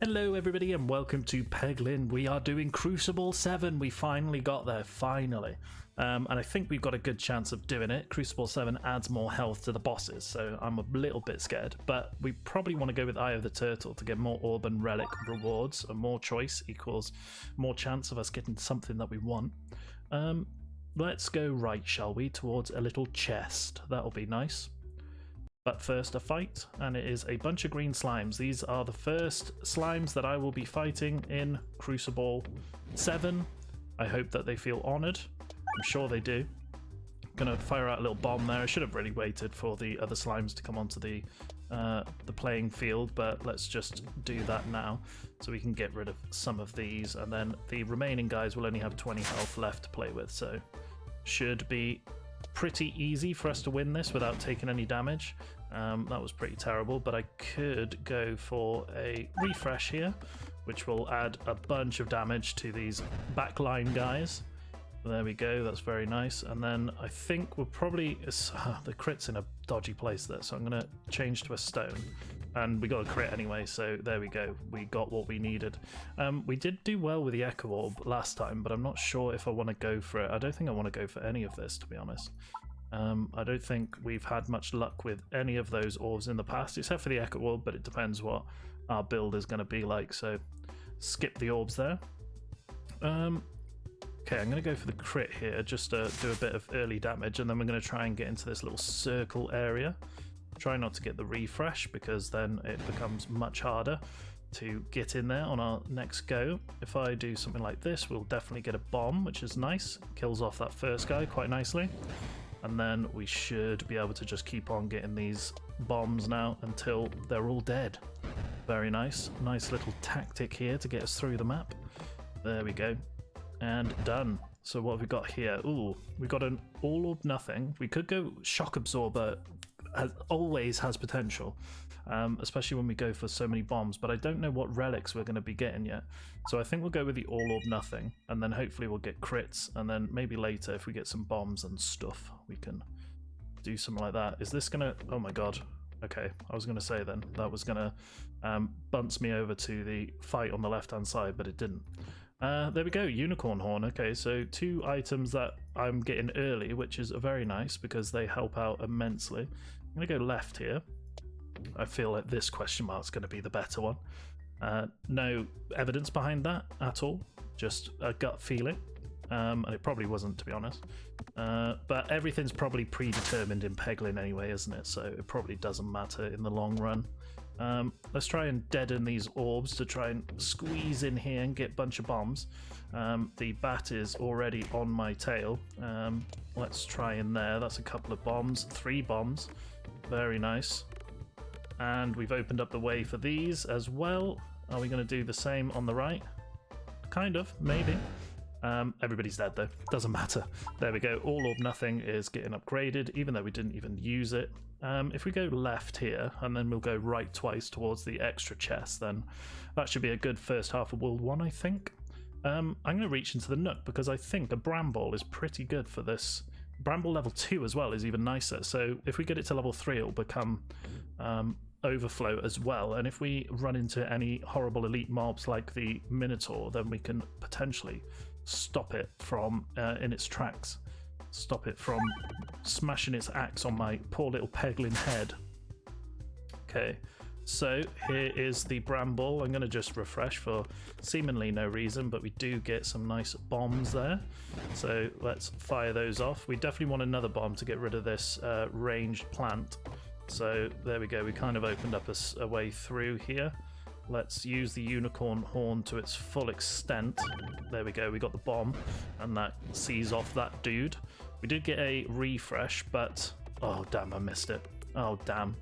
Hello everybody and welcome to Peglin. We are doing Crucible 7. We finally got there, finally. And I think we've got a good chance of doing it. Crucible 7 adds more health to the bosses, so I'm a little bit scared. But we probably want to go with Eye of the Turtle to get more orb and relic rewards. And more choice equals more chance of us getting something that we want. Let's go right, shall we, towards a little chest. That'll be nice. But first a fight, and it is a bunch of green slimes. These are the first slimes that I will be fighting in Crucible 7. I hope that they feel honoured. I'm sure they do. I'm gonna fire out a little bomb there. I should have really waited for the other slimes to come onto the playing field, but let's just do that now so we can get rid of some of these, and then the remaining guys will only have 20 health left to play with, so should be pretty easy for us to win this without taking any damage. That was pretty terrible, but I could go for a refresh here, which will add a bunch of damage to these backline guys. There we go, that's very nice. And then I think we'll probably... the crit's in a dodgy place there, so I'm going to change to a stone. And we got a crit anyway, so there we go. We got what we needed. We did do well with the Echo Orb last time, but I'm not sure if I want to go for it. I don't think I want to go for any of this, to be honest. I don't think we've had much luck with any of those orbs in the past, except for the Echo Orb, but it depends what our build is going to be like, so skip the orbs there. Okay, I'm going to go for the crit here, just to do a bit of early damage, and then we're going to try and get into this little circle area. Try not to get the refresh, because then it becomes much harder to get in there on our next go. If I do something like this, we'll definitely get a bomb, which is nice. Kills off that first guy quite nicely. And then we should be able to just keep on getting these bombs now until they're all dead. Very nice. Nice little tactic here to get us through the map. There we go. And done. So what have we got here? Ooh, we got an all or nothing. We could go shock absorber. Always has potential, especially when we go for so many bombs, but I don't know what relics we're going to be getting yet, so I think we'll go with the all or nothing, and then hopefully we'll get crits, and then maybe later if we get some bombs and stuff we can do something like that. Is this gonna... oh my god, okay, I was gonna say then that was gonna bounce me over to the fight on the left hand side, but it didn't. There we go, unicorn horn. Okay, so 2 items that I'm getting early, which is very nice because they help out immensely. I'm going to go left here. I feel like this question mark's going to be the better one. No evidence behind that at all, just a gut feeling. And it probably wasn't, to be honest. But everything's probably predetermined in Peglin anyway, isn't it? So it probably doesn't matter in the long run. Let's try and deaden these orbs to try and squeeze in here and get a bunch of bombs. The bat is already on my tail. Let's try in there. That's a couple of bombs. 3 bombs. Very nice. And we've opened up the way for these as well. Are we going to do the same on the right? Kind of, maybe. Everybody's dead though, doesn't matter. There we go, all or nothing is getting upgraded, even though we didn't even use it. If we go left here, and then we'll go right twice towards the extra chest, then that should be a good first half of World 1, I think. I'm going to reach into the nook, because I think a bramble is pretty good for this. Bramble level 2 as well is even nicer, so if we get it to level 3, it'll become overflow as well, and if we run into any horrible elite mobs like the Minotaur, then we can potentially stop it from in its tracks, stop it from smashing its axe on my poor little Peglin head. Okay, so here is the bramble. I'm going to just refresh for seemingly no reason, but we do get some nice bombs there, so let's fire those off. We definitely want another bomb to get rid of this ranged plant, so there we go. We kind of opened up a way through here. Let's use the unicorn horn to its full extent. There we go, we got the bomb, and that sees off that dude. We did get a refresh, but... oh, damn, I missed it. Oh, damn.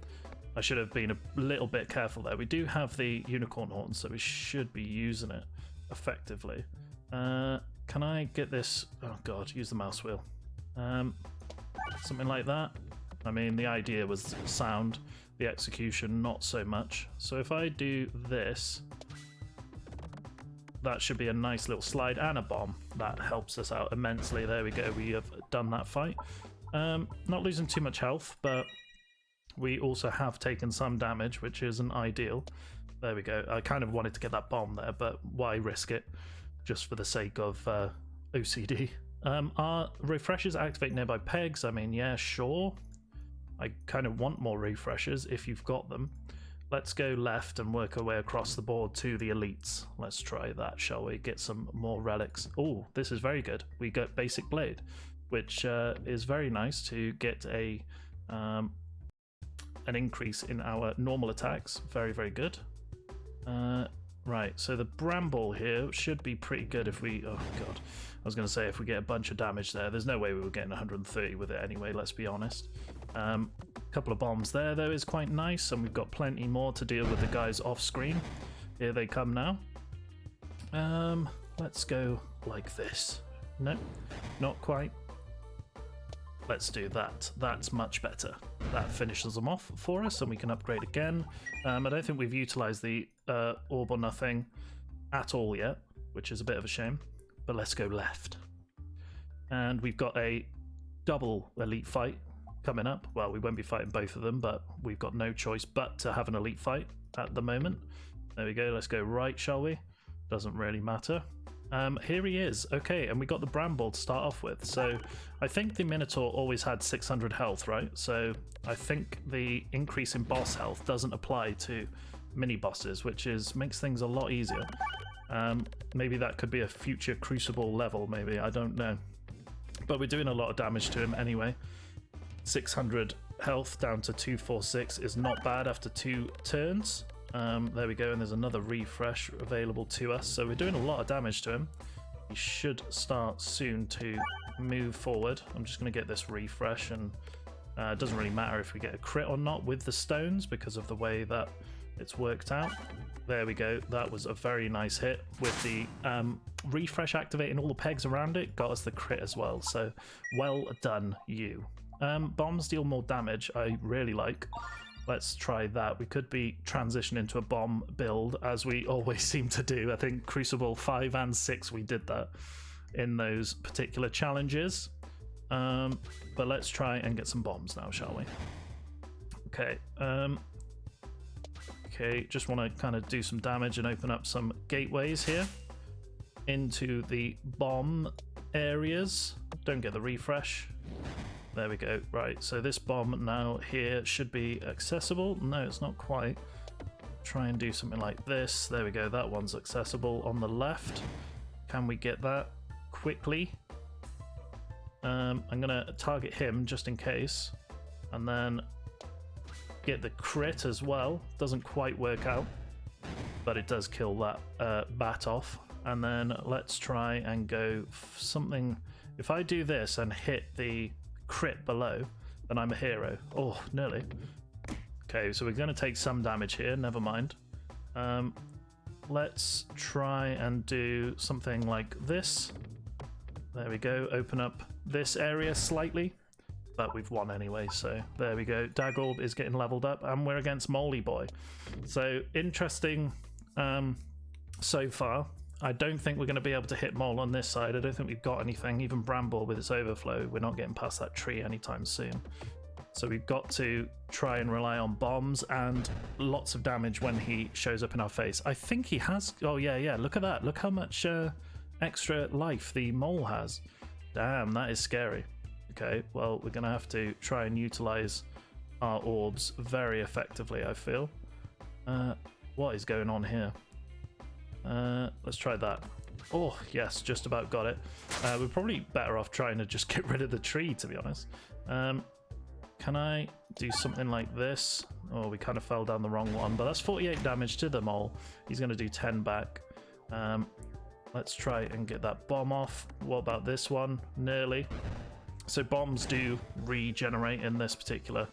I should have been a little bit careful there. We do have the unicorn horn, so we should be using it effectively. Can I get this... oh, God, use the mouse wheel. Something like that. I mean, the idea was sound. The execution not so much. So if I do this, that should be a nice little slide and a bomb. That helps us out immensely. There we go, we have done that fight. Not losing too much health, but we also have taken some damage, which isn't ideal. There we go. I kind of wanted to get that bomb there, but why risk it just for the sake of OCD? Are refreshers activate nearby pegs? I mean, yeah, sure. I kind of want more refreshers if you've got them. Let's go left and work our way across the board to the elites. Let's try that, shall we? Get some more relics. Oh, this is very good. We got basic blade, which is very nice to get an increase in our normal attacks. Very, very good. Right, so the bramble here should be pretty good if we... Oh, God. I was going to say if we get a bunch of damage there. There's no way we were getting 130 with it anyway, let's be honest. A couple of bombs there, though, is quite nice, and we've got plenty more to deal with the guys off screen. Here they come now. Let's go like this. No, not quite. Let's do that. That's much better. That finishes them off for us, and we can upgrade again. I don't think we've utilized the orb or nothing at all yet, which is a bit of a shame. But let's go left. And we've got a double elite fight coming up. Well, we won't be fighting both of them, but we've got no choice but to have an elite fight at the moment. There we go. Let's go right, shall we? Doesn't really matter. Here he is. Okay, and we got the bramble to start off with. So I think the Minotaur always had 600 health, right? So I think the increase in boss health doesn't apply to mini bosses, which makes things a lot easier. Maybe that could be a future crucible level, maybe, I don't know. But we're doing a lot of damage to him anyway. 600 health down to 246 is not bad after 2 turns. There we go, and there's another refresh available to us, so we're doing a lot of damage to him. He should start soon to move forward. I'm just going to get this refresh, and it doesn't really matter if we get a crit or not with the stones because of the way that it's worked out. There we go, that was a very nice hit with the refresh activating all the pegs around it, got us the crit as well, so well done you. Bombs deal more damage, I really like. Let's try that. We could be transitioning into a bomb build, as we always seem to do. I think Crucible 5 and 6 we did that in those particular challenges. But let's try and get some bombs now, shall we? Okay. Okay, just want to kind of do some damage and open up some gateways here into the bomb areas. Don't get the refresh. There we go. Right, so this bomb now here should be accessible. No, it's not quite. Try and do something like this. There we go. That one's accessible on the left. Can we get that quickly? I'm going to target him just in case. And then get the crit as well. Doesn't quite work out, but it does kill that bat off. And then let's try and go something. If I do this and hit the crit below, then I'm a hero. Oh, nearly. Okay, so we're going to take some damage here, never mind. Let's try and do something like this. There we go, open up this area slightly, but we've won anyway, so there we go. Dagorb is getting leveled up, and we're against Moldy Boy. So interesting so far. I don't think we're going to be able to hit Mole on this side. I don't think we've got anything. Even Bramble with its overflow, we're not getting past that tree anytime soon. So we've got to try and rely on bombs and lots of damage when he shows up in our face. I think he has... Oh, yeah. Look at that. Look how much extra life the Mole has. Damn, that is scary. Okay, well, we're going to have to try and utilize our orbs very effectively, I feel. What is going on here? Let's try that. Oh, yes, just about got it. We're probably better off trying to just get rid of the tree, to be honest. Can I do something like this? Oh, we kind of fell down the wrong one, but that's 48 damage to the Mole. He's going to do 10 back. Let's try and get that bomb off. What about this one? Nearly. So bombs do regenerate in this particular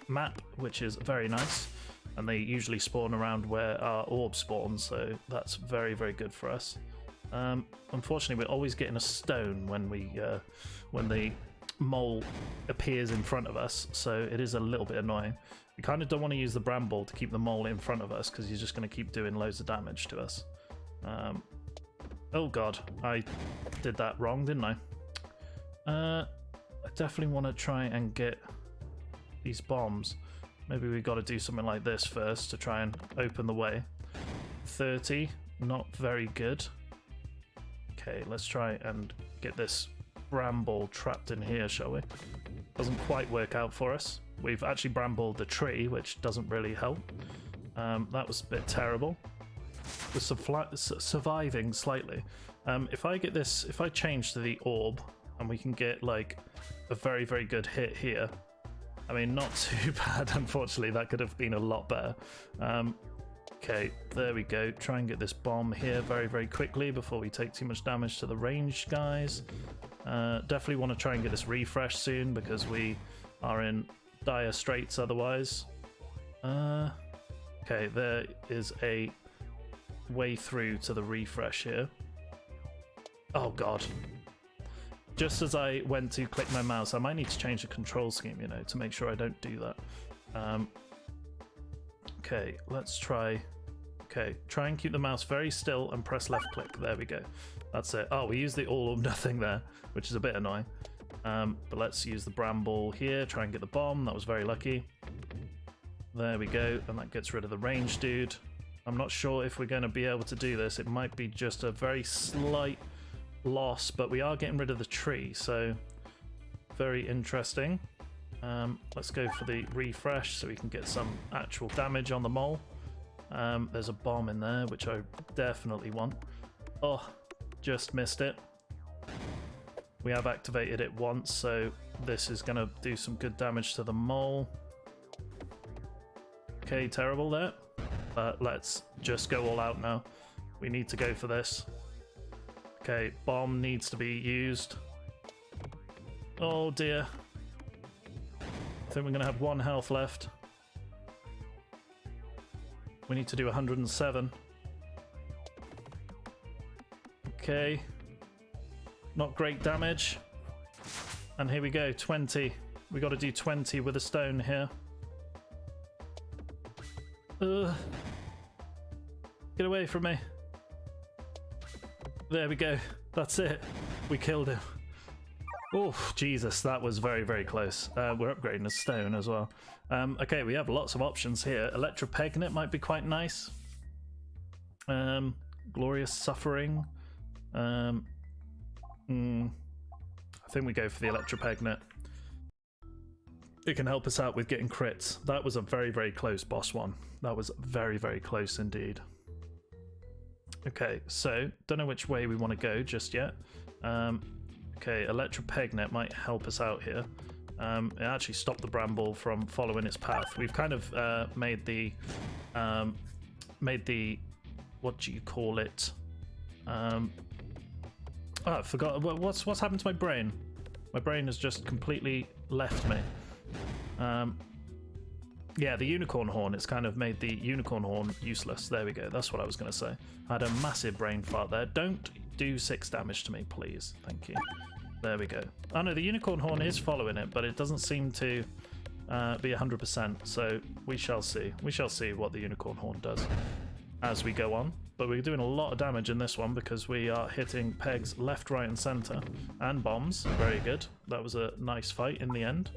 map, which is very nice. And they usually spawn around where our orb spawns, so that's very, very good for us. Unfortunately, we're always getting a stone when the Mole appears in front of us, so it is a little bit annoying. We kind of don't want to use the Bramble to keep the Mole in front of us, because he's just going to keep doing loads of damage to us. Oh god, I did that wrong, didn't I? I definitely want to try and get these bombs. Maybe we got to do something like this first to try and open the way. 30, not very good. Okay, let's try and get this bramble trapped in here, shall we? Doesn't quite work out for us. We've actually brambled the tree, which doesn't really help. That was a bit terrible. We're surviving slightly. If I get this, if I change to the orb and we can get like a very, very good hit here. I mean, not too bad, unfortunately. That could have been a lot better. Okay, there we go. Try and get this bomb here very, very quickly before we take too much damage to the ranged guys. Definitely want to try and get this refresh soon because we are in dire straits otherwise. Okay, there is a way through to the refresh here. Oh god. Just as I went to click my mouse, I might need to change the control scheme, you know, to make sure I don't do that. Okay, let's try. Okay, try and keep the mouse very still and press left click. There we go. That's it. Oh, we used the all or nothing there, which is a bit annoying. But let's use the bramble here, try and get the bomb. That was very lucky. There we go, and that gets rid of the range dude. I'm not sure if we're going to be able to do this. It might be just a very slight loss, but we are getting rid of the tree, so very interesting. Let's go for the refresh so we can get some actual damage on the mole. There's a bomb in there, which I definitely want. Oh, just missed it. We have activated it once, so this is going to do some good damage to the mole. Okay, terrible there. But let's just go all out now. We need to go for this. Okay, bomb needs to be used. Oh dear. I think we're going to have 1 health left. We need to do 107. Okay. Not great damage. And here we go, 20. We got to do 20 with a stone here. Get away from me. There we go. That's it. We killed him. Oh, Jesus, that was very, very close. We're upgrading a stone as well. Okay, we have lots of options here. Electropegnet might be quite nice. Glorious Suffering. I think we go for the Electropegnet. It can help us out with getting crits. That was a very, very close boss one. That was very, very close indeed. Okay, so don't know which way we want to go just yet. Okay, Electropegnet might help us out here. It actually stopped the bramble from following its path. We've kind of made the what do you call it? Oh, I forgot. What's happened to my brain? My brain has just completely left me. Yeah, the unicorn horn. It's kind of made the unicorn horn useless. There we go. That's what I was going to say. I had a massive brain fart there. Don't do 6 damage to me, please. Thank you. There we go. Oh no, the unicorn horn is following it, but it doesn't seem to be 100%. So we shall see. We shall see what the unicorn horn does as we go on. But we're doing a lot of damage in this one because we are hitting pegs left, right, and center, and bombs. Very good. That was a nice fight in the end.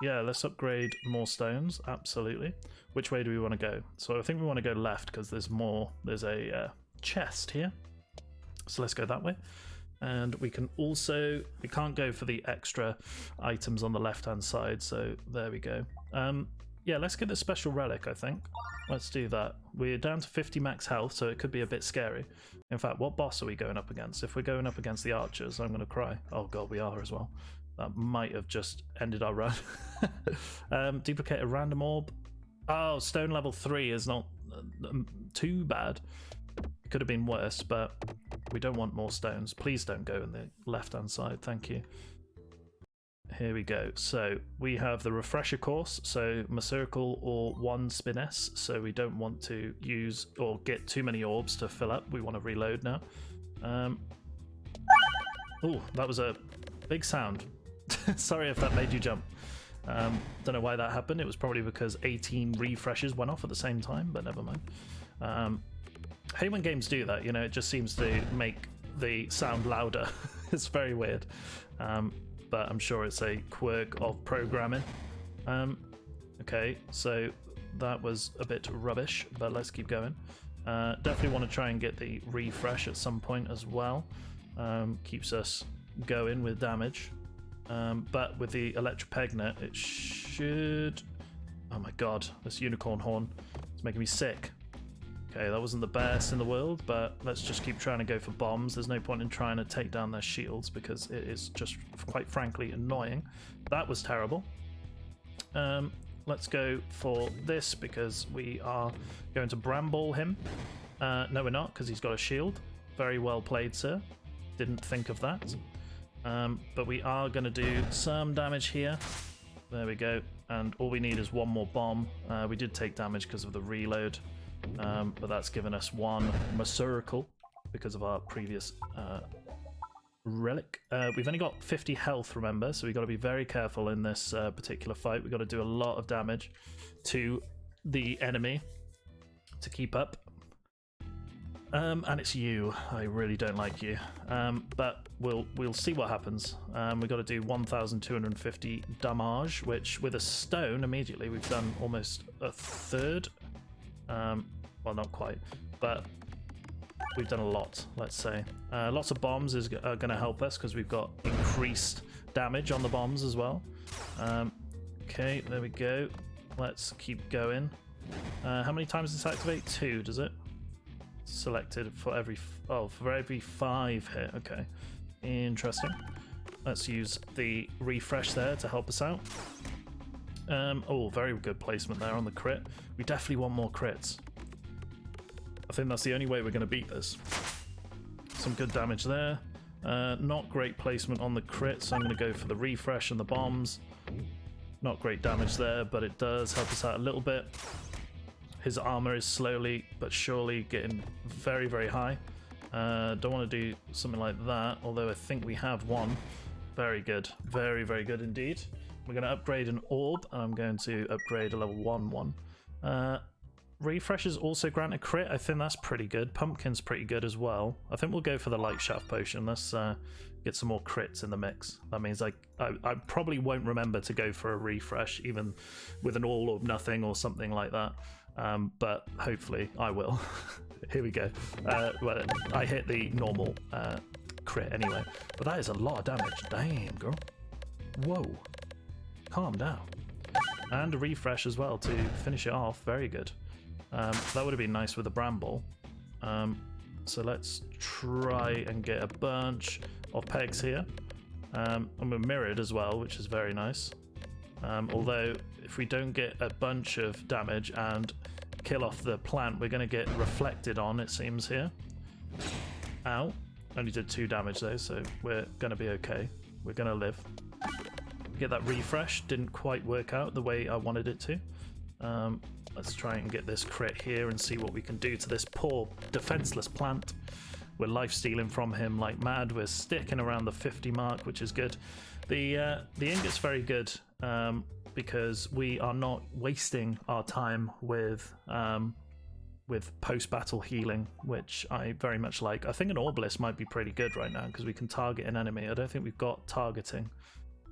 Yeah, let's upgrade more stones. Absolutely. Which way do we want to go? So I think we want to go left because there's more. There's a chest here. So let's go that way. And we can also, we can't go for the extra items on the left hand side, so there we go. Yeah, let's get the special relic, I think. Let's do that. We're down to 50 max health, so it could be a bit scary. In fact, what boss are we going up against? If we're going up against the archers, I'm going to cry. Oh god, we are as well. That might have just ended our run. Duplicate a random orb. Oh, stone level 3 is not too bad. It could have been worse, but we don't want more stones. Please don't go in the left-hand side. Thank you. Here we go. So we have the refresher course. So Macircle or 1 spin S. So we don't want to use or get too many orbs to fill up. We want to reload now. Oh, that was a big sound. Sorry if that made you jump. Don't know why that happened. It was probably because 18 refreshes went off at the same time, but never mind. I hate when games do that, you know, it just seems to make the sound louder. It's very weird. But I'm sure it's a quirk of programming. Okay, so that was a bit rubbish, but let's keep going. Definitely want to try and get the refresh at some point as well. Keeps us going with damage. But with the Electropegnet, it should... Oh my god, this unicorn horn is making me sick. Okay, that wasn't the best in the world, but let's just keep trying to go for bombs. There's no point in trying to take down their shields because it is just, quite frankly, annoying. That was terrible. Let's go for this because we are going to bramble him. No, we're not, because he's got a shield. Very well played, sir. Didn't think of that. But we are going to do some damage here. There we go. And all we need is one more bomb. We did take damage because of the reload, but that's given us one circle because of our previous relic. We've only got 50 health, remember, so we've got to be very careful in this particular fight. We've got to do a lot of damage to the enemy to keep up. And it's you. I really don't like you. But we'll see what happens. We've got to do 1,250 damage, which with a stone immediately we've done almost a third. Well, not quite, but we've done a lot, let's say. Lots of bombs are going to help us because we've got increased damage on the bombs as well. Okay, there we go. Let's keep going. How many times does this activate? 2, does it? Selected for every for every 5 hit. Okay, interesting. Let's use the refresh there to help us out. Oh, very good placement there on the crit. We definitely want more crits. I think that's the only way we're going to beat this. Some good damage there. Not great placement on the crit, so I'm going to go for the refresh and the bombs. Not great damage there, but it does help us out a little bit. His armor is slowly but surely getting very, very high. Don't want to do something like that, although I think we have one. Very good. Very, very good indeed. We're going to upgrade an orb, and I'm going to upgrade a level 1 one. Refreshes also grant a crit. I think that's pretty good. Pumpkin's pretty good as well. I think we'll go for the light shaft potion. Let's get some more crits in the mix. That means I probably won't remember to go for a refresh, even with an all or nothing or something like that. But hopefully I will. Here we go. Well, I hit the normal crit anyway, but that is a lot of damage. Damn, girl. Whoa. Calm down. And a refresh as well to finish it off. Very good. That would have been nice with a bramble. So let's try and get a bunch of pegs here. And we're mirrored as well, which is very nice. Although if we don't get a bunch of damage and kill off the plant, we're going to get reflected on, it seems here. Ow. Only did 2 damage though, so we're going to be okay. We're going to live. Get that refresh. Didn't quite work out the way I wanted it to. Let's try and get this crit here and see what we can do to this poor defenseless plant. We're life stealing from him like mad. We're sticking around the 50 mark, which is good. The ingot's very good because we are not wasting our time with post-battle healing, which I very much like. I think an Obelisk might be pretty good right now because we can target an enemy. I don't think we've got targeting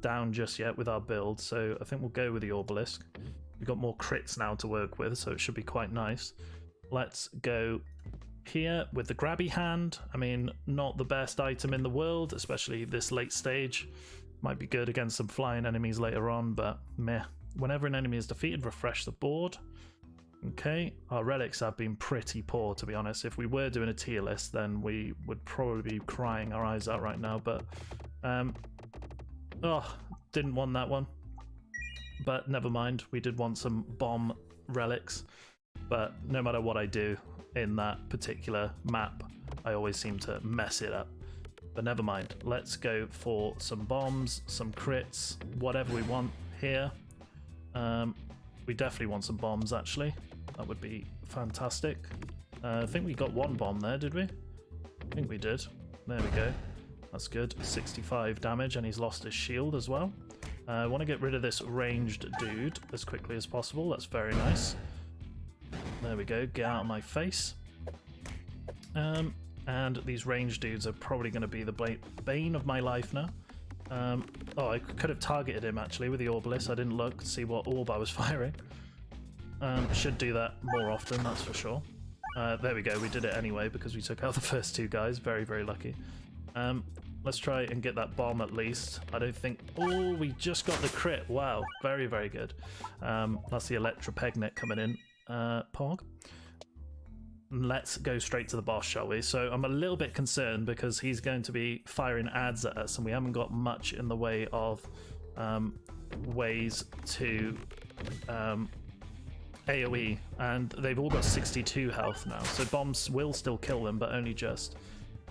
down just yet with our build, so I think we'll go with the Obelisk. We've got more crits now to work with, so it should be quite nice. Let's go here with the grabby hand. I mean, not the best item in the world, especially this late stage. Might be good against some flying enemies later on, but meh. Whenever an enemy is defeated, refresh the board. Okay, our relics have been pretty poor, to be honest. If we were doing a tier list, then we would probably be crying our eyes out right now, but oh, didn't want that one. But never mind, we did want some bomb relics. But no matter what I do in that particular map, I always seem to mess it up. But never mind, let's go for some bombs, some crits, whatever we want here. We definitely want some bombs, actually. That would be fantastic. I think we got 1 bomb there, did we? I think we did. There we go. That's good. 65 damage, and he's lost his shield as well. I want to get rid of this ranged dude as quickly as possible. That's very nice. There we go. Get out of my face. And these ranged dudes are probably going to be the bane of my life now. Oh, I could have targeted him actually with the Orbalist. I didn't look to see what orb I was firing. Should do that more often, that's for sure. There we go, we did it anyway because we took out the first two guys. Very, very lucky. Let's try and get that bomb at least. I don't think... Oh, we just got the crit. Wow, very, very good. That's the Electropegnet coming in. Pog. Let's go straight to the boss, shall we? So I'm a little bit concerned because he's going to be firing adds at us and we haven't got much in the way of ways to AoE, and they've all got 62 health now, so bombs will still kill them, but only just.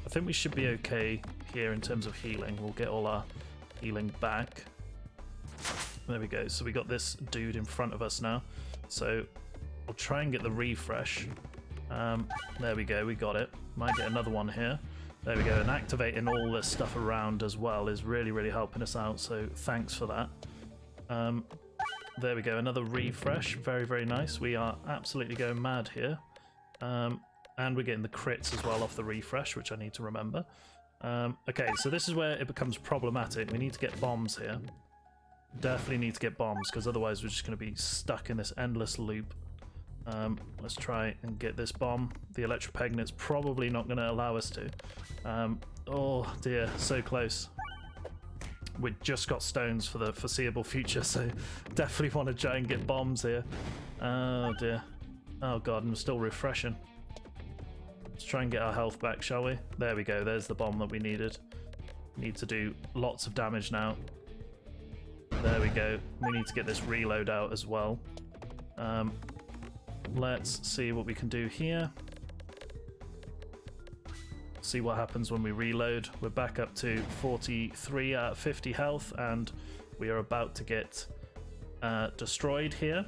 I think we should be okay here in terms of healing. We'll get all our healing back. There we go. So we got this dude in front of us now. So we'll try and get the refresh. There we go. We got it. Might get another one here. There we go. And activating all this stuff around as well is really, really helping us out. So thanks for that. There we go. Another refresh. Very, very nice. We are absolutely going mad here. And we're getting the crits as well off the refresh, which I need to remember. Okay, so this is where it becomes problematic. We need to get bombs here. Definitely need to get bombs, because otherwise we're just going to be stuck in this endless loop. Let's try and get this bomb. The Electropegnet's probably not going to allow us to. Oh dear, so close. We just got stones for the foreseeable future, so definitely want to try and get bombs here. Oh dear. Oh god, I'm still refreshing. Let's try and get our health back, shall we? There we go, there's the bomb that we needed. Need to do lots of damage now. There we go. We need to get this reload out as well. Let's see what we can do here. See what happens when we reload. We're back up to 43 out of 50 health, and we are about to get destroyed here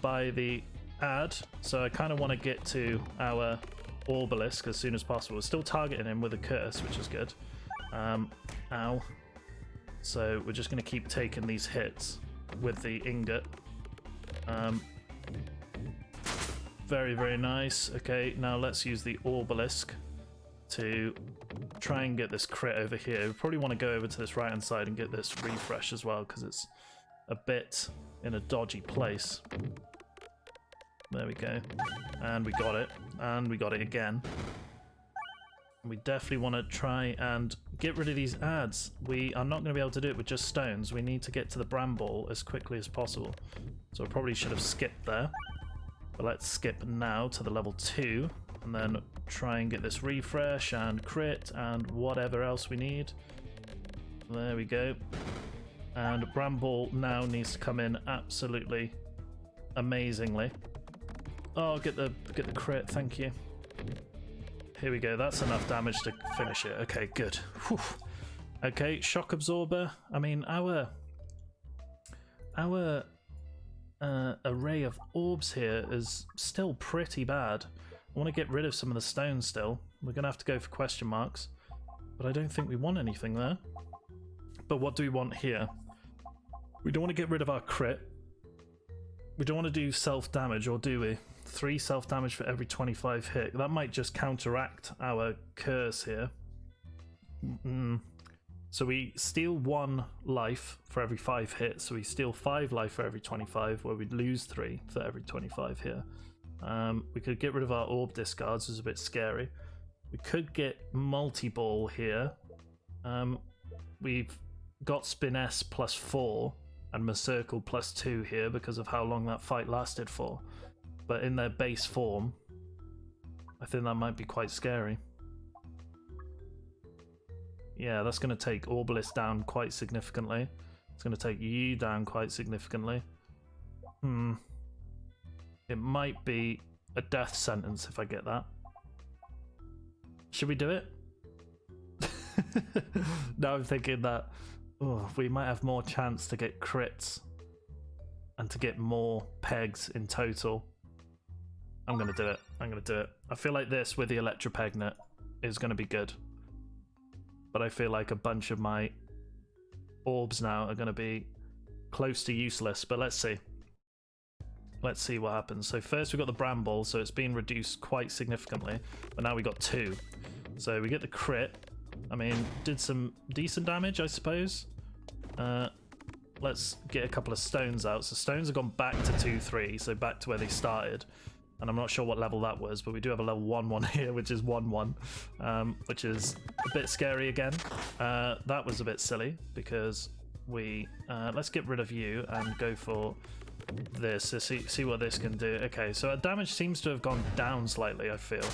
by the ad. So I kind of want to get to our Orbalisk as soon as possible. We're still targeting him with a curse, which is good. Ow. So we're just going to keep taking these hits with the ingot. Very, very nice. Okay, now let's use the Orbalisk to try and get this crit over here. We probably want to go over to this right hand side and get this refresh as well, because it's a bit in a dodgy place. There we go. And we got it. And we got it again. We definitely want to try and get rid of these ads. We are not going to be able to do it with just stones. We need to get to the Bramble as quickly as possible. So I probably should have skipped there. But let's skip now to the level 2. And then try and get this refresh and crit and whatever else we need. There we go. And Bramble now needs to come in absolutely amazingly. Oh, get the crit, thank you. Here we go, that's enough damage to finish it. Okay, good. Whew. Okay, shock absorber. I mean, our array of orbs here is still pretty bad. I want to get rid of some of the stones still. We're going to have to go for question marks. But I don't think we want anything there. But what do we want here? We don't want to get rid of our crit. We don't want to do self-damage, or do we? 3 self-damage for every 25 hit. That might just counteract our curse here. So we steal 1 life for every 5 hits. So we steal 5 life for every 25, where we'd lose 3 for every 25 here. We could get rid of our orb discards, which is a bit scary. We could get multi-ball here. We've got Spiness plus 4 and Macircle plus 2 here because of how long that fight lasted for. But in their base form, I think that might be quite scary. Yeah, that's going to take Orbalist down quite significantly. It's going to take you down quite significantly. It might be a death sentence if I get that. Should we do it? Now I'm thinking that we might have more chance to get crits and to get more pegs in total. I'm going to do it. I'm going to do it. I feel like this with the Electropegnet is going to be good. But I feel like a bunch of my orbs now are going to be close to useless. But let's see. Let's see what happens. So first we got the Bramble, so it's been reduced quite significantly. But now we got 2. So we get the crit. I mean, did some decent damage, I suppose. Let's get a couple of stones out. So stones have gone back to 2-3, so back to where they started. And I'm not sure what level that was, but we do have a level 1-1 here, which is 1-1, which is a bit scary again. That was a bit silly because we let's get rid of you and go for this to see what this can do. Okay, so our damage seems to have gone down slightly, I feel.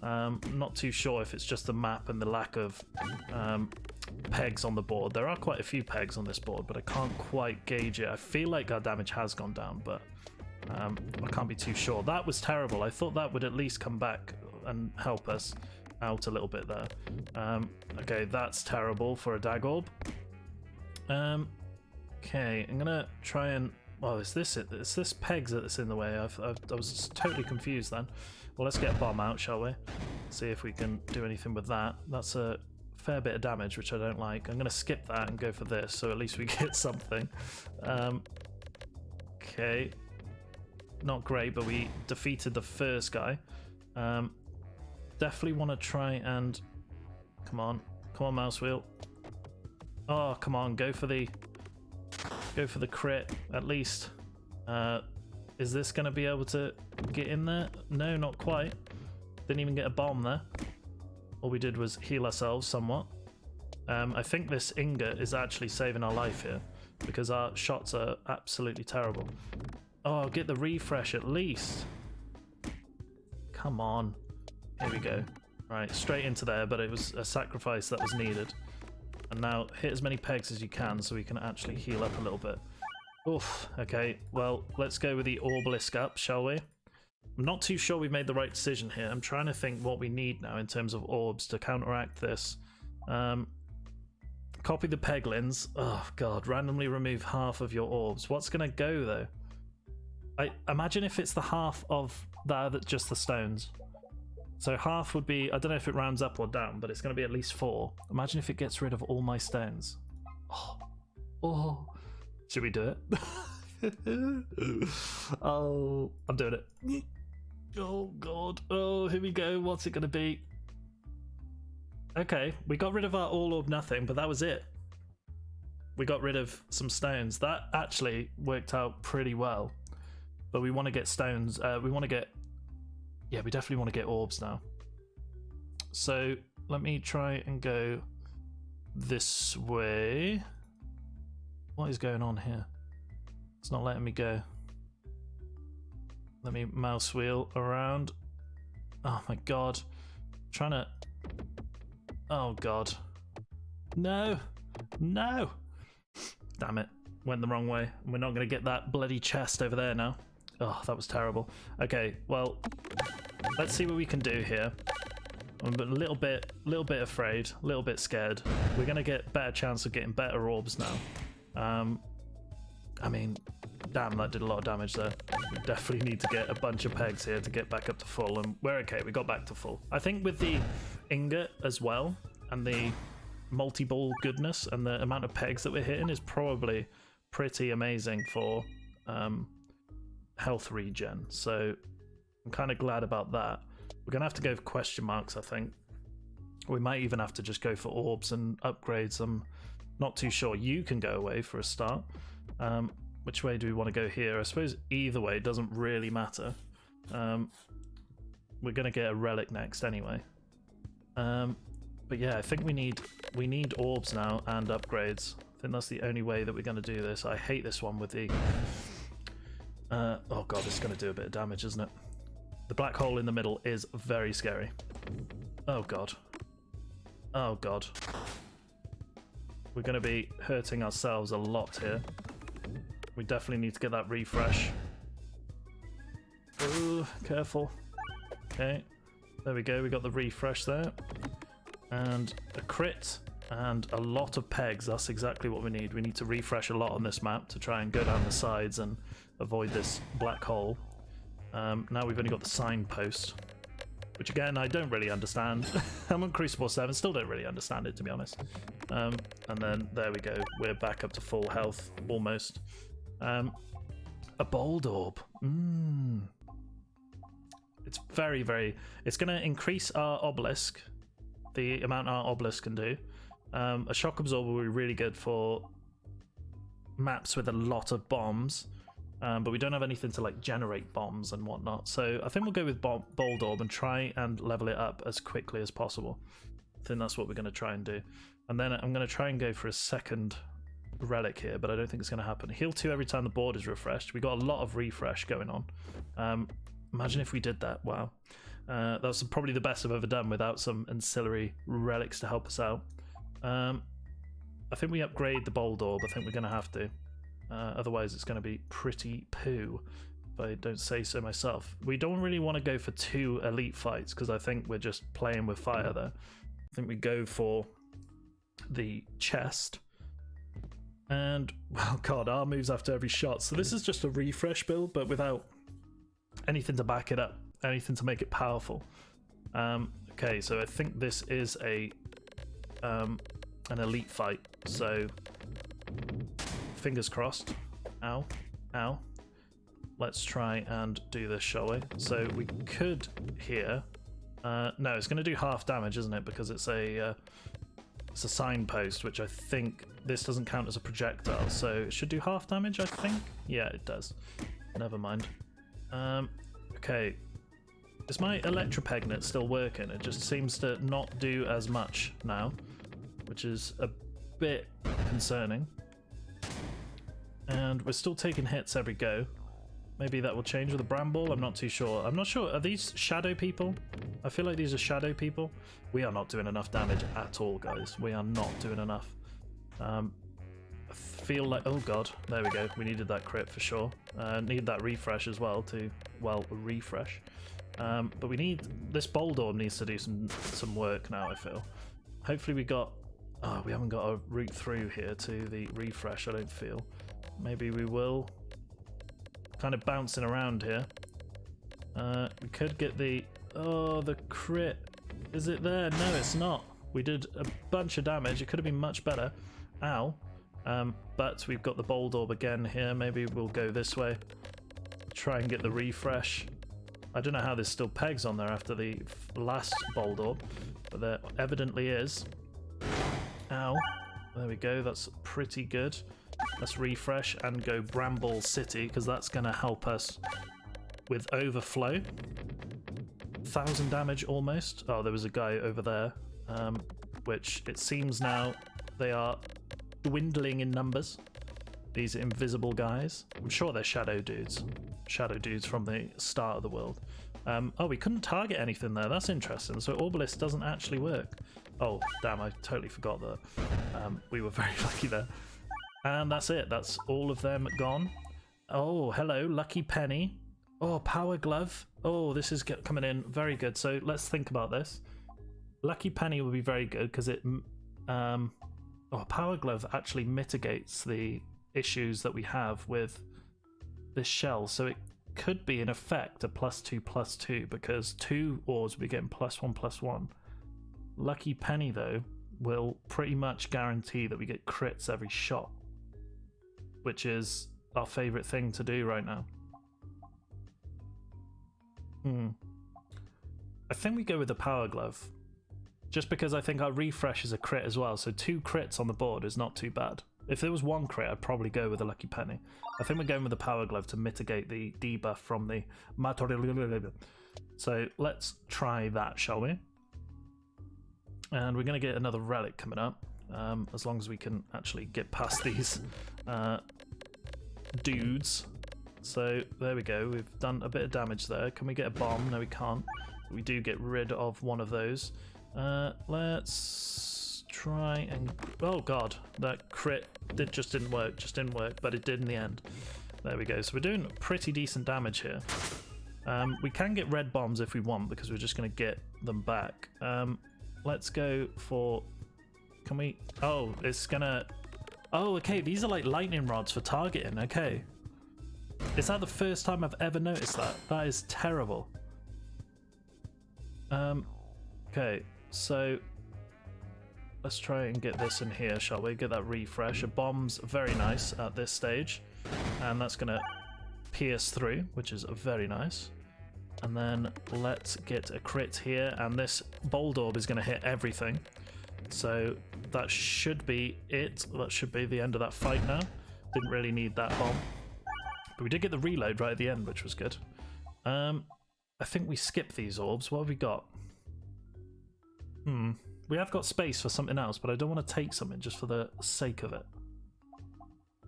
Not too sure if it's just the map and the lack of pegs on the board. There are quite a few pegs on this board, but I can't quite gauge it. I feel like our damage has gone down, but I can't be too sure. That was terrible. I thought that would at least come back and help us out a little bit there. Okay, that's terrible for a dag orb. Okay, I'm gonna try and... Oh, is this it? Is this pegs that's in the way? I was totally confused then. Well, let's get a bomb out, shall we? See if we can do anything with that. That's a fair bit of damage, which I don't like. I'm gonna skip that and go for this, so at least we get something. Okay. Not great, but we defeated the first guy. Definitely want to try and... Come on, mouse wheel. Oh, come on, go for the crit at least. Is this going to be able to get in there? No, not quite. Didn't even get a bomb there. All we did was heal ourselves somewhat. I think this ingot is actually saving our life here because our shots are absolutely terrible. Oh, get the refresh at least. Come on. Here we go. Right, straight into there, but it was a sacrifice that was needed. And now hit as many pegs as you can so we can actually heal up a little bit. Oof, okay, well, let's go with the Obelisk up, shall we? I'm not too sure we've made the right decision here. I'm trying to think what we need now in terms of orbs to counteract this. Copy the Peglins. Oh, God, randomly remove half of your orbs. What's going to go, though? I imagine if it's the half of that, just the stones. So half would be, I don't know if it rounds up or down, but it's going to be at least 4. Imagine if it gets rid of all my stones. Oh. Should we do it? Oh, I'm doing it. Oh, God. Oh, here we go. What's it going to be? Okay, we got rid of our all or nothing, but that was it. We got rid of some stones. That actually worked out pretty well. But we want to get stones. We want to get... Yeah, we definitely want to get orbs now. So let me try and go this way. What is going on here? It's not letting me go. Let me mouse wheel around. Oh my God. I'm trying to... Oh God. No. No. Damn it. Went the wrong way. We're not going to get that bloody chest over there now. Oh, that was terrible. Okay, well, let's see what we can do here. I'm a little bit afraid, a little bit scared. We're going to get better chance of getting better orbs now. I mean, damn, that did a lot of damage there. We definitely need to get a bunch of pegs here to get back up to full, and we're okay, we got back to full. I think with the ingot as well, and the multi-ball goodness, and the amount of pegs that we're hitting is probably pretty amazing for health regen, so I'm kind of glad about that. We're gonna have to go for question marks, I think. We might even have to just go for orbs and upgrades. I'm not too sure. You can go away for a start. Which way do we want to go here? I suppose either way doesn't really matter. We're gonna get a relic next anyway. But yeah, I think we need orbs now and upgrades. I think that's the only way that we're gonna do this. I hate this one with the oh God, it's gonna do a bit of damage, isn't it? The black hole in the middle is very scary. Oh God. Oh God. We're gonna be hurting ourselves a lot here. We definitely need to get that refresh. Ooh, careful. Okay, there we go, we got the refresh there. And a crit and a lot of pegs. That's exactly what we need. We need to refresh a lot on this map to try and go down the sides and avoid this black hole. Now we've only got the signpost, which again I don't really understand. I'm on Crucible 7, still don't really understand it, to be honest. And then there we go, we're back up to full health almost. A bold orb. It's very, it's going to increase our obelisk, the amount our obelisk can do. A shock absorber will be really good for maps with a lot of bombs, but we don't have anything to like generate bombs and whatnot. So I think we'll go with Bold Orb and try and level it up as quickly as possible. I think that's what we're going to try and do. And then I'm going to try and go for a second relic here, but I don't think it's going to happen. Heal 2 every time the board is refreshed. We got a lot of refresh going on. Imagine if we did that. Wow. That's probably the best I've ever done without some ancillary relics to help us out. I think we upgrade the Bold Orb. I think we're going to have to. Otherwise it's going to be pretty poo, if I don't say so myself. We don't really want to go for 2 elite fights because I think we're just playing with fire there. I think we go for the chest. And, well, God, R moves after every shot. So this is just a refresh build, but without anything to back it up, anything to make it powerful. Okay, so I think this is a an elite fight. So, fingers crossed. Ow, ow. Let's try and do this, shall we? So we could here. No, it's going to do half damage, isn't it? Because it's a signpost, which I think this doesn't count as a projectile, so it should do half damage, I think. Yeah, it does. Never mind. Okay. Is my Electropegnet still working? It just seems to not do as much now, which is a bit concerning. And we're still taking hits every go. Maybe that will change with the Bramble. I'm not too sure. I'm not sure. Are these shadow people? I feel like these are shadow people. We are not doing enough damage at all, guys. We are not doing enough. I feel like... Oh, God. There we go. We needed that crit for sure. Need that refresh as well to, well, refresh. But we need... This Bold Orb needs to do some work now, I feel. Hopefully we got... Oh, we haven't got a route through here to the refresh, I don't feel. Maybe we will... Kind of bouncing around here. We could get the... Oh, the crit. Is it there? No, it's not. We did a bunch of damage. It could have been much better. Ow. But we've got the Bold Orb again here. Maybe we'll go this way. Try and get the refresh. I don't know how this still pegs on there after the last Bold Orb, but there evidently is. Ow. There we go. That's pretty good. Let's refresh and go Bramble City, because that's going to help us with Overflow. 1,000 damage almost. Oh, there was a guy over there, which it seems now they are dwindling in numbers. These invisible guys. I'm sure they're shadow dudes. Shadow dudes from the start of the world. Oh, we couldn't target anything there. That's interesting. So Obelisk doesn't actually work. Oh, damn, I totally forgot that. We were very lucky there. And that's it. That's all of them gone. Oh, hello, Lucky Penny. Oh, Power Glove. Oh, this is coming in very good. So let's think about this. Lucky Penny will be very good because it... oh, Power Glove actually mitigates the issues that we have with this shell. So it could be, in effect, a +2/+2 because 2 ores will be getting +1/+1. Lucky Penny, though, will pretty much guarantee that we get crits every shot, which is our favourite thing to do right now. I think we go with the Power Glove, just because I think our refresh is a crit as well, so 2 crits on the board is not too bad. If there was 1 crit, I'd probably go with the Lucky Penny. I think we're going with the Power Glove to mitigate the debuff from the Minotaur. So let's try that, shall we? And we're going to get another relic coming up, as long as we can actually get past these dudes. So there we go. We've done a bit of damage there. Can we get a bomb? No, we can't. We do get rid of one of those. Let's try and... Oh, God. That crit just didn't work. Just didn't work, but it did in the end. There we go. So we're doing pretty decent damage here. We can get red bombs if we want, because we're just going to get them back. Let's go for... Can we... Oh, it's gonna... Oh, okay, these are like lightning rods for targeting, okay. Is that the first time I've ever noticed that? That is terrible. Okay, so... Let's try and get this in here, shall we? Get that refresh. A bomb's very nice at this stage. And that's gonna pierce through, which is very nice. And then let's get a crit here, and this Bold Orb is going to hit everything. So that should be it. That should be the end of that fight now. Didn't really need that bomb. But we did get the reload right at the end, which was good. I think we skipped these orbs. What have we got? We have got space for something else, but I don't want to take something just for the sake of it.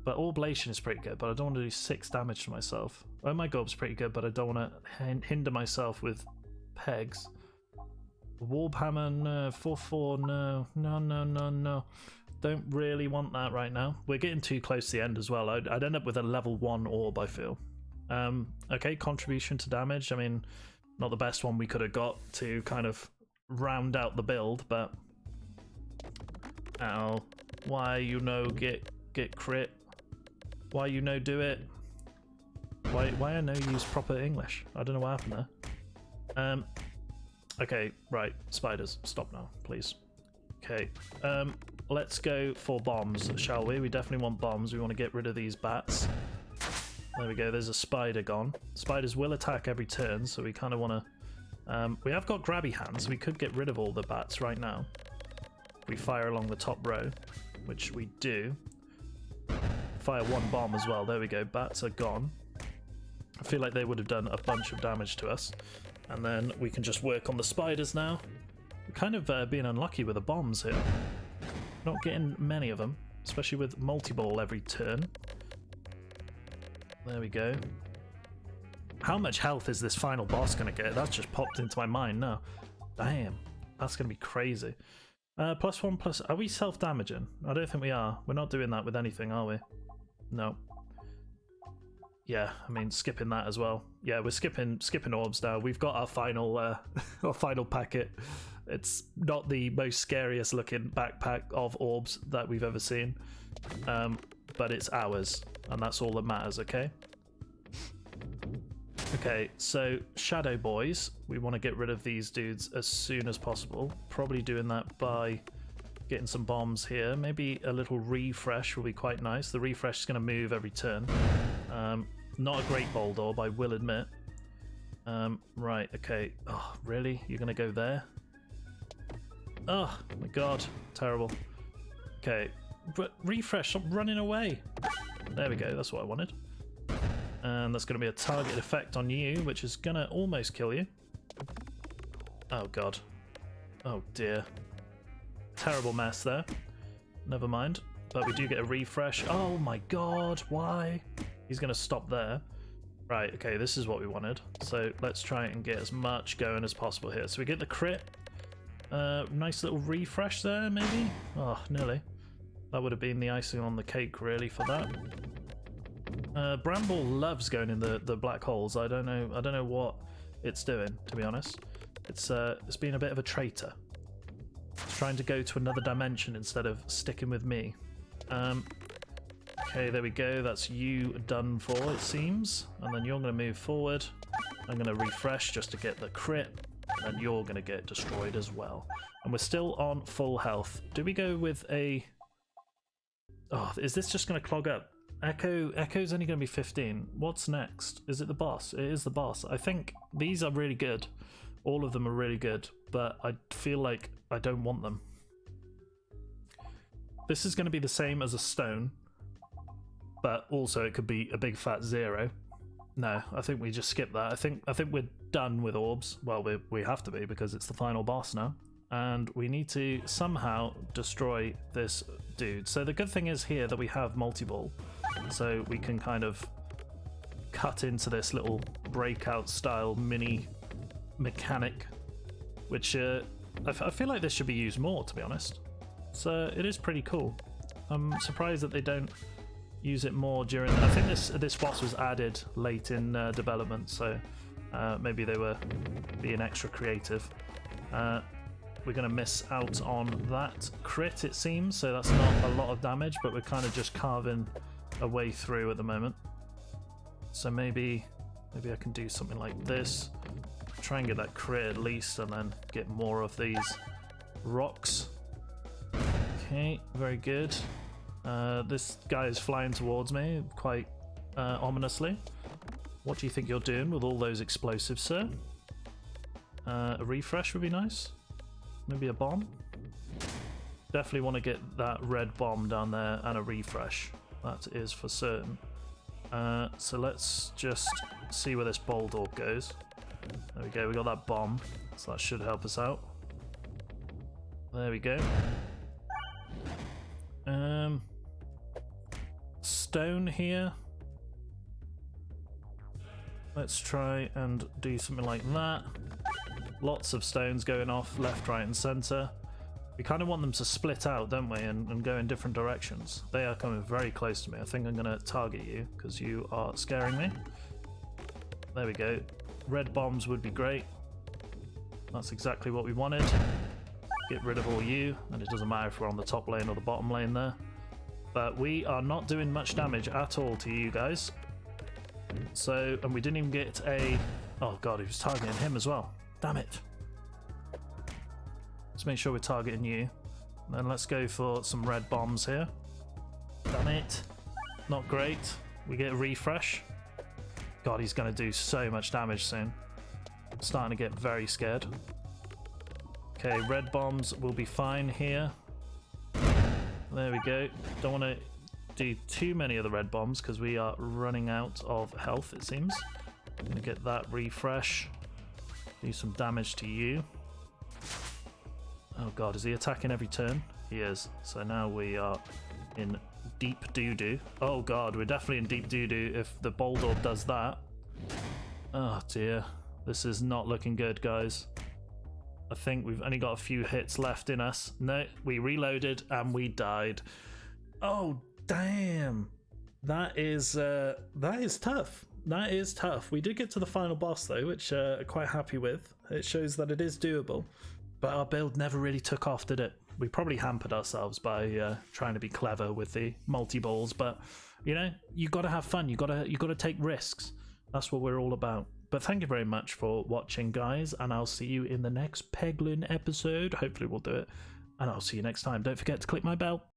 But Orblation is pretty good, but I don't want to do 6 damage to myself. Oh my Gorb's pretty good, but I don't want to hinder myself with pegs. Warhammer, no. 4-4, no. No. Don't really want that right now. We're getting too close to the end as well. I'd end up with a level 1 orb, I feel. Okay, contribution to damage. I mean, not the best one we could have got to kind of round out the build, but... Ow. Why you know get crit? Why you know do it? Why I know use proper English? I don't know what happened there. Okay, right, spiders, stop now, please. Okay, let's go for bombs, shall we? We definitely want bombs. We want to get rid of these bats. There we go, there's a spider gone. Spiders will attack every turn, so we kind of want to... we have got grabby hands. We could get rid of all the bats right now. We fire along the top row, which we do. Fire 1 bomb as well. There we go, bats are gone. I feel like they would have done a bunch of damage to us. And then we can just work on the spiders now. We're kind of being unlucky with the bombs here. Not getting many of them, especially with multi-ball every turn. There we go. How much health is this final boss going to get? That's just popped into my mind now. Damn, that's going to be crazy. +1 plus... Are we self-damaging? I don't think we are. We're not doing that with anything, are we? No. Yeah, I mean, skipping that as well. Yeah, we're skipping orbs now. We've got our final our final packet. It's not the most scariest looking backpack of orbs that we've ever seen, but it's ours, and that's all that matters. Okay. Okay, so Shadow Boys. We want to get rid of these dudes as soon as possible. Probably doing that by getting some bombs here. Maybe a little refresh will be quite nice. The refresh is going to move every turn. Not a great bold orb, I will admit. Right, okay. Oh, really? You're going to go there? Oh, my God. Terrible. Okay. But refresh, stop running away. There we go, that's what I wanted. And that's going to be a target effect on you, which is going to almost kill you. Oh, God. Oh, dear. Terrible mess there. Never mind. But we do get a refresh. Oh, my God. Why? He's going to stop there. Right, okay, this is what we wanted. So let's try and get as much going as possible here. So we get the crit. Nice little refresh there, maybe? Oh, nearly. That would have been the icing on the cake, really, for that. Bramble loves going in the black holes. I don't know what it's doing, to be honest. It's been a bit of a traitor. It's trying to go to another dimension instead of sticking with me. Okay, there we go. That's you done for, it seems. And then you're going to move forward. I'm going to refresh just to get the crit. And you're going to get destroyed as well. And we're still on full health. Do we go with a... Oh, is this just going to clog up? Echo's only going to be 15. What's next? Is it the boss? It is the boss. I think these are really good. All of them are really good. But I feel like I don't want them. This is going to be the same as a stone. But also it could be a big fat 0. No, I think we just skip that. I think we're done with orbs. Well, we have to be because it's the final boss now. And we need to somehow destroy this dude. So the good thing is here that we have multi-ball. So we can kind of cut into this little breakout style mini mechanic. Which I feel like this should be used more, to be honest. So it is pretty cool. I'm surprised that they don't use it more during... I think this boss was added late in development, so maybe they were being extra creative. We're going to miss out on that crit, it seems, so that's not a lot of damage, but we're kind of just carving a way through at the moment. So maybe I can do something like this, try and get that crit at least, and then get more of these rocks. Okay, very good. This guy is flying towards me quite ominously. What do you think you're doing with all those explosives, sir? A refresh would be nice. Maybe a bomb? Definitely want to get that red bomb down there and a refresh. That is for certain. So let's just see where this bowl door goes. There we go, we got that bomb, so that should help us out. There we go. Stone here. Let's try and do something like that. Lots of stones going off left, right and centre. We kind of want them to split out, don't we, and go in different directions. They are coming very close to me. I think I'm going to target you because you are scaring me. There we go. Red bombs would be great. That's exactly what we wanted. Get rid of all you, and it doesn't matter if we're on the top lane or the bottom lane there. But we are not doing much damage at all to you guys. So, and we didn't even get a... Oh god, he was targeting him as well. Damn it. Let's make sure we're targeting you. And then let's go for some red bombs here. Damn it. Not great. We get a refresh. God, he's going to do so much damage soon. I'm starting to get very scared. Okay, red bombs will be fine here. There we go. Don't want to do too many of the red bombs because we are running out of health, it seems. I'm going to get that refresh. Do some damage to you. Oh god, is he attacking every turn? He is. So now we are in deep doo-doo. Oh god, we're definitely in deep doo-doo if the Boldor does that. Oh dear. This is not looking good, guys. I think we've only got a few hits left in us. No, we reloaded and we died. Oh damn. That is tough. That is tough. We did get to the final boss though, which I'm quite happy with. It shows that it is doable. But our build never really took off, did it? We probably hampered ourselves by trying to be clever with the multi-balls, but you know, you got to have fun. You got to take risks. That's what we're all about. But thank you very much for watching, guys, and I'll see you in the next Peglin episode. Hopefully we'll do it, and I'll see you next time. Don't forget to click my bell.